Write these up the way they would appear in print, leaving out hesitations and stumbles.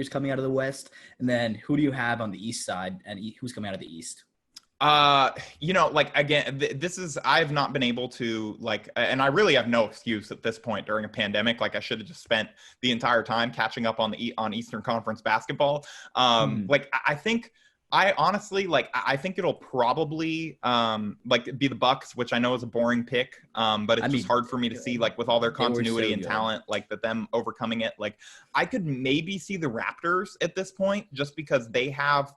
coming out of the West? And then who do you have on the East side, and who's coming out of the East? Again, this is, I've not been able to and I really have no excuse at this point during a pandemic. Like, I should have just spent the entire time catching up on Eastern Conference basketball. I honestly, I think it'll probably be the Bucks, which I know is a boring pick, but it's just hard for me to see, with all their continuity and talent, that them overcoming it. I could maybe see the Raptors at this point, just because they have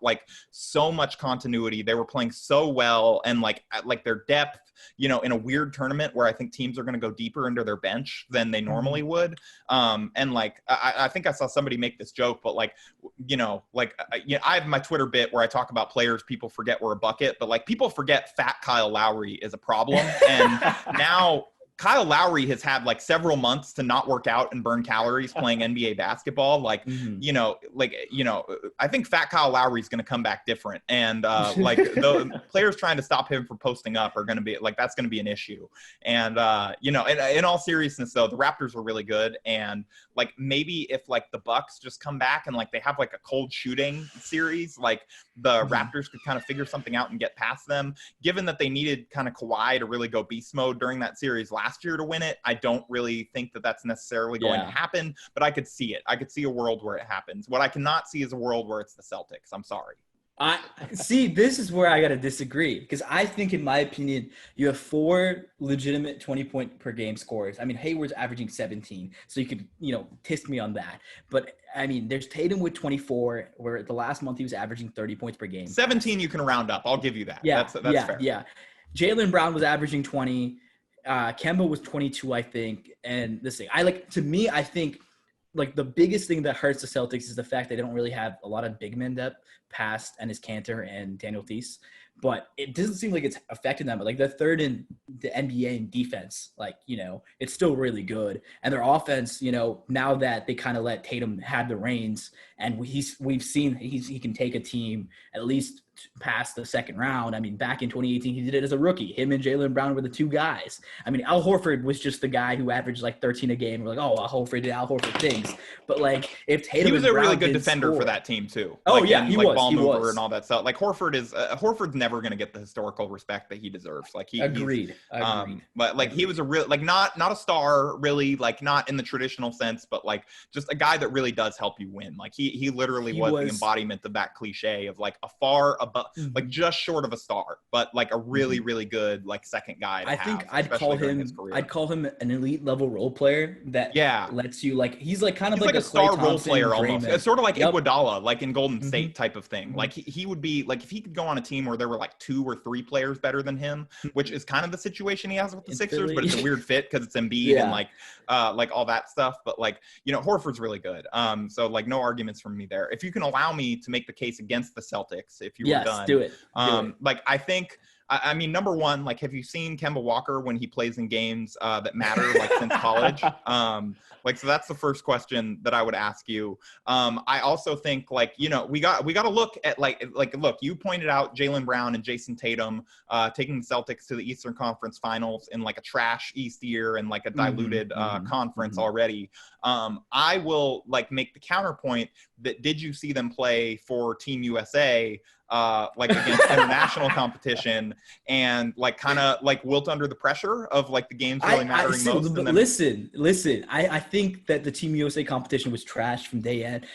so much continuity. They were playing so well, and their depth, in a weird tournament where I think teams are going to go deeper into their bench than they normally would. I think I saw somebody make this joke, but I have my Twitter bit where I talk about players people forget were a bucket, but people forget Fat Kyle Lowry is a problem. And now Kyle Lowry has had several months to not work out and burn calories playing NBA basketball. I think Fat Kyle Lowry is going to come back different. And the players trying to stop him from posting up are going to be that's going to be an issue. And, in all seriousness though, the Raptors were really good. And maybe if the Bucks just come back and they have a cold shooting series, the Raptors could kind of figure something out and get past them, given that they needed kind of Kawhi to really go beast mode during that series last year to win it. I don't really think that that's necessarily going to happen, but I could see it. I could see a world where it happens. What I cannot see is a world where it's the Celtics. I'm sorry. I see. This is where I got to disagree, because I think, in my opinion, you have 4 legitimate 20-point per game scorers. I mean, Hayward's averaging 17, so you could, test me on that. But I mean, there's Tatum with 24, where the last month he was averaging 30 points per game. 17 you can round up. I'll give you that. Yeah, that's fair. Yeah. Jaylen Brown was averaging 20. Kemba was 22, I think. And this thing, I think the biggest thing that hurts the Celtics is the fact they don't really have a lot of big men depth past Enes Kanter and Daniel Theis. But it doesn't seem like it's affecting them. But they're third in the NBA in defense. It's still really good. And their offense, now that they kind of let Tatum have the reins, and we've seen he can take a team at least past the second round. I mean, back in 2018, he did it as a rookie. Him and Jaylen Brown were the 2 guys. I mean, Al Horford was just the guy who averaged 13 a game. We're Al Horford did Al Horford things. But if Tatum, he was a really good defender for that team too. He was ball mover and all that stuff. Horford's never going to get the historical respect that he deserves. Agreed. But he was a real not a star really, not in the traditional sense, but just a guy that really does help you win. He literally was the embodiment of that cliche of a far above, just short of a star, but a really, really good second guy to I think I'd call him an elite level role player that lets you he's kind of he's a star Klay role Thompson, player almost. It's sort of like Iguodala, in Golden State type of thing. He would be if he could go on a team where there were 2 or 3 players better than him, which is kind of the situation he has with the Sixers, but it's a weird fit because it's Embiid and all that stuff. But Horford's really good. So no arguments from me there. If you can allow me to make the case against the Celtics, if you were done, do it. I think. I mean, number one, have you seen Kemba Walker when he plays in games that matter, since college? So that's the first question that I would ask you. I also think, we got to look at, look, you pointed out Jaylen Brown and Jason Tatum taking the Celtics to the Eastern Conference Finals in a trash East year and a diluted conference already. I will make the counterpoint that did you see them play for Team USA against international competition and kind of wilt under the pressure of the games really mattering most. But listen, I think that the Team USA competition was trash from day end.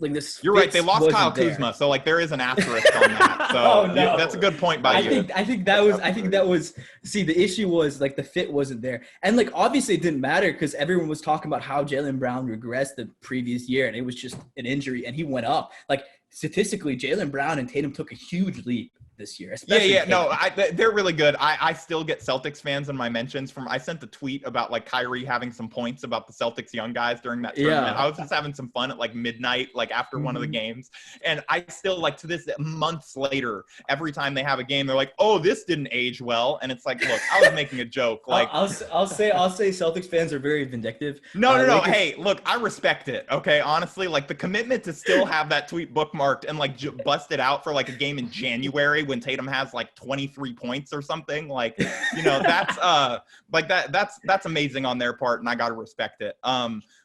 This. You're right. They lost Kyle Kuzma, so there is an asterisk on that. So that's a good point by you. I think that was. See, the issue was the fit wasn't there, and obviously it didn't matter because everyone was talking about how Jaylen Brown regressed the previous year, and it was just an injury, and he went up. Statistically, Jaylen Brown and Tatum took a huge leap this year. They're really good. I still get Celtics fans in my mentions I sent the tweet about Kyrie having some points about the Celtics young guys during that tournament. I was just having some fun at midnight, after one of the games. And I still to this months later, every time they have a game, they're oh, this didn't age well. And it's look, I was making a joke. I'll say Celtics fans are very vindictive. No. Hey, look, I respect it. Okay. Honestly, the commitment to still have that tweet bookmarked and bust it out for a game in January when Tatum has 23 points or something, that's that's amazing on their part, and I got to respect it.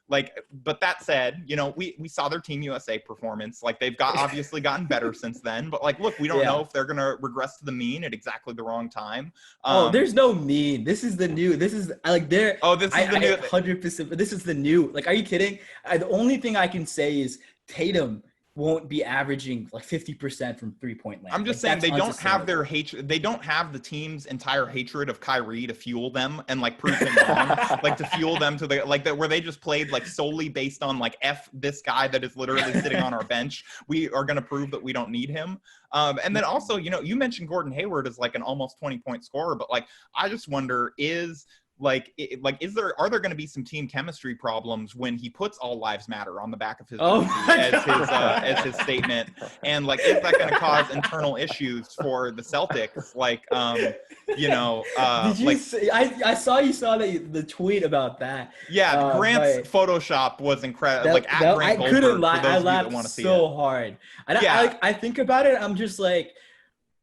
but that said, we saw their Team USA performance. Like, they've obviously gotten better since then. But like, look, we don't know if they're gonna regress to the mean at exactly the wrong time. There's no mean. This is the new. This is like there. Oh, this is the new. 100%. This is the new. Like, are you kidding? The only thing I can say is Tatum won't be averaging like 50% from 3-point land. I'm just saying they don't have their hatred. They don't have the team's entire hatred of Kyrie to fuel them and like prove him wrong, like to fuel them to the like that where they just played like solely based on like F this guy that is literally sitting on our bench. We are going to prove that we don't need him. And then also, you mentioned Gordon Hayward as like an almost 20-point scorer, but like I just wonder are there going to be some team chemistry problems when he puts all lives matter on the back of his as his statement, and like is that going to cause internal issues for the Celtics? Like did you see, I saw the tweet about that. Yeah, Grant's Photoshop was incredible. I couldn't lie. I laughed so hard. I think about it, I'm just like,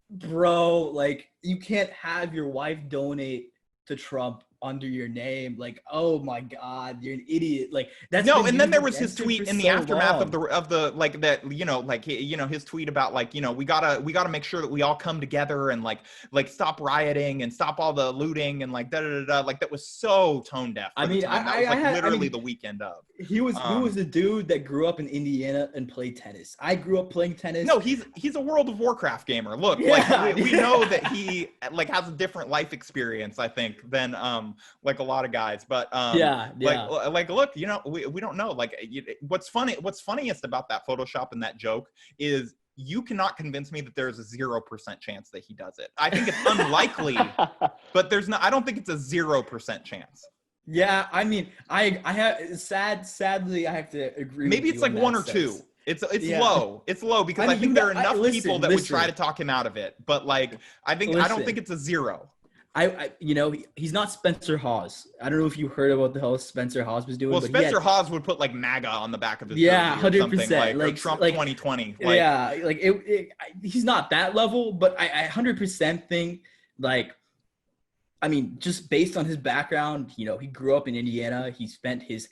bro, like you can't have your wife donate to Trump under your name. Like, oh my God, you're an idiot. Like that's no. And then there was his tweet in the aftermath of the like that, his tweet about like, we gotta make sure that we all come together and like stop rioting and stop all the looting and like like that was so tone deaf. I mean, the weekend of. He was a dude that grew up in Indiana and played tennis. I grew up playing tennis. No, he's a World of Warcraft gamer. Look, we know that he like has a different life experience, I think, than like a lot of guys. But look, we don't know. Like, what's funniest about that Photoshop and that joke is you cannot convince me that there's a 0% chance that he does it. I think it's unlikely, but I don't think it's a 0% chance. Yeah, I mean, sadly, I have to agree. Maybe it's like 1 or 2. It's low. It's low because I think there are enough people that would try to talk him out of it. But like, I don't think it's a 0. He's not Spencer Hawes. I don't know if you heard about the hell Spencer Hawes was doing. Well, Spencer Hawes would put like MAGA on the back of his 100%, like Trump 2020. He's not that level, but I 100% think like, I mean, just based on his background, he grew up in Indiana. He spent his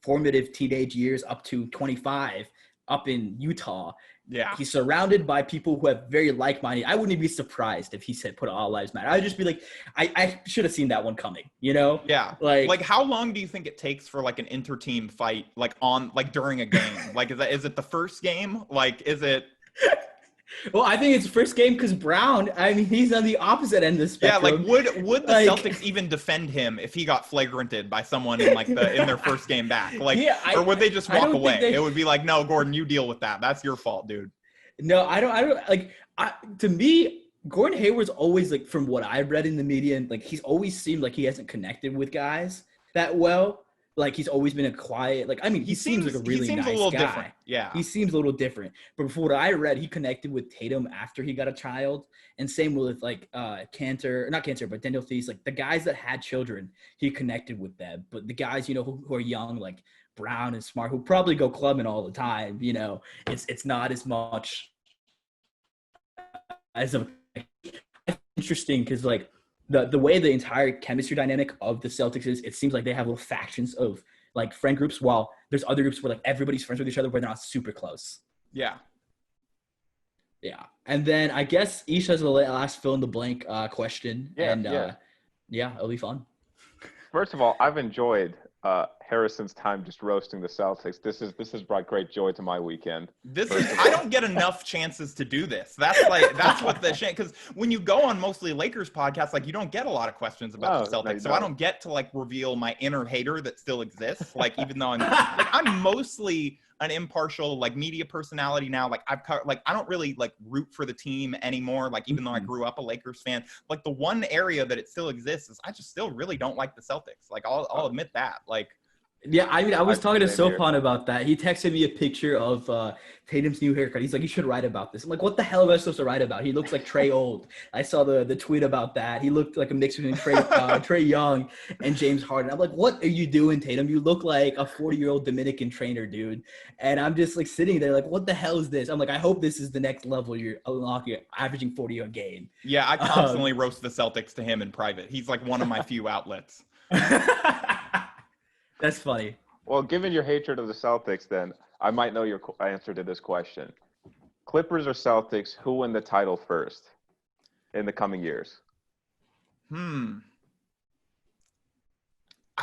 formative teenage years up to 25 up in Utah. Yeah. He's surrounded by people who have very like-minded. I wouldn't be surprised if he said put all lives matter. I'd just be like, I should have seen that one coming, Yeah. Like how long do you think it takes for like an inter-team fight, like during a game? Like, is it the first game? Like, is it? Well, I think it's first game because Brown, I mean, he's on the opposite end of the spectrum. Yeah, like would the Celtics even defend him if he got flagranted by someone in in their first game back? Like, or would they just walk away? It would be like, no, Gordon, you deal with that. That's your fault, dude. No, I don't like. To me, Gordon Hayward's always like, from what I've read in the media, like he's always seemed like he hasn't connected with guys that well. Like he's always been a quiet, like, I mean, he seems like a really nice guy. Different. Yeah. He seems a little different. But from what I read, he connected with Tatum after he got a child. And same with like not Cantor, but Daniel Theis, like the guys that had children, he connected with them. But the guys, who are young, like Brown and Smart, who probably go clubbing all the time, it's not as much as interesting because like the way the entire chemistry dynamic of the Celtics is, it seems like they have little factions of like friend groups, while there's other groups where like everybody's friends with each other, but they're not super close. Yeah. Yeah. And then I guess Ish has the last fill in the blank question. It'll be fun. First of all, I've enjoyed Harrison's time just roasting the Celtics. This has brought great joy to my weekend. I don't get enough chances to do this. That's what the shame, because when you go on mostly Lakers podcasts, like you don't get a lot of questions about the Celtics. So I don't get to like reveal my inner hater that still exists. Like, even though I'm mostly an impartial like media personality now. Like I don't really like root for the team anymore. Like, even though I grew up a Lakers fan, like the one area that it still exists is I just still really don't like the Celtics. Like I'll admit that. Like, yeah, I mean, I was talking to Sopan about that. He texted me a picture of Tatum's new haircut. He's like, you should write about this. I'm like, what the hell am I supposed to write about? He looks like Trey Old. I saw the tweet about that. He looked like a mix between Trey Young and James Harden. I'm like, what are you doing, Tatum? You look like a 40-year-old Dominican trainer, dude. And I'm just like sitting there like, what the hell is this? I'm like, I hope this is the next level you're unlocking, averaging 40 a game. Yeah, I constantly roast the Celtics to him in private. He's like one of my few outlets. That's funny. Well, given your hatred of the Celtics, then I might know your answer to this question. Clippers or Celtics, who win the title first in the coming years?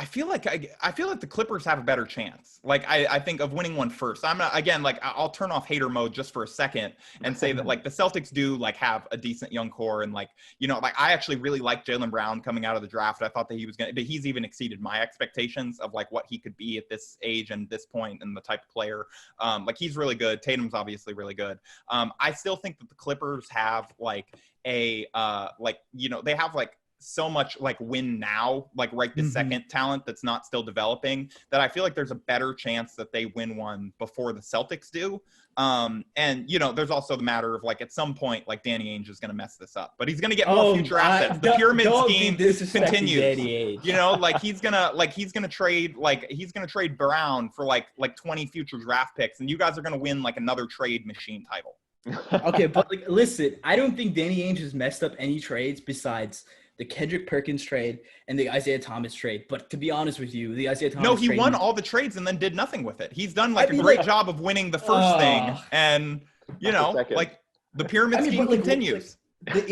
I feel like the Clippers have a better chance. Like I think of winning one first. I'm not, again, like I'll turn off hater mode just for a second and say that like the Celtics do like have a decent young core, and like, you know, like I actually really liked Jaylen Brown coming out of the draft. I thought that he was but he's even exceeded my expectations of like what he could be at this age and this point and the type of player. Like he's really good. Tatum's obviously really good. I still think that the Clippers have like they have like so much like win now, like right this second talent that's not still developing, that I feel like there's a better chance that they win one before the Celtics do. And you know, there's also the matter of like at some point, like Danny Ainge is going to mess this up, but he's going to get more future assets. The pyramid scheme continues. You know, like he's gonna trade Brown for like 20 future draft picks, and you guys are going to win like another trade machine title. Okay, but like, listen, I don't think Danny Ainge has messed up any trades besides the Kendrick Perkins trade and the Isaiah Thomas trade. But to be honest with you, the Isaiah Thomas No, he trade, won all the trades and then did nothing with it. He's done like a great job of winning the first thing, and you know, like the pyramid scheme continues. The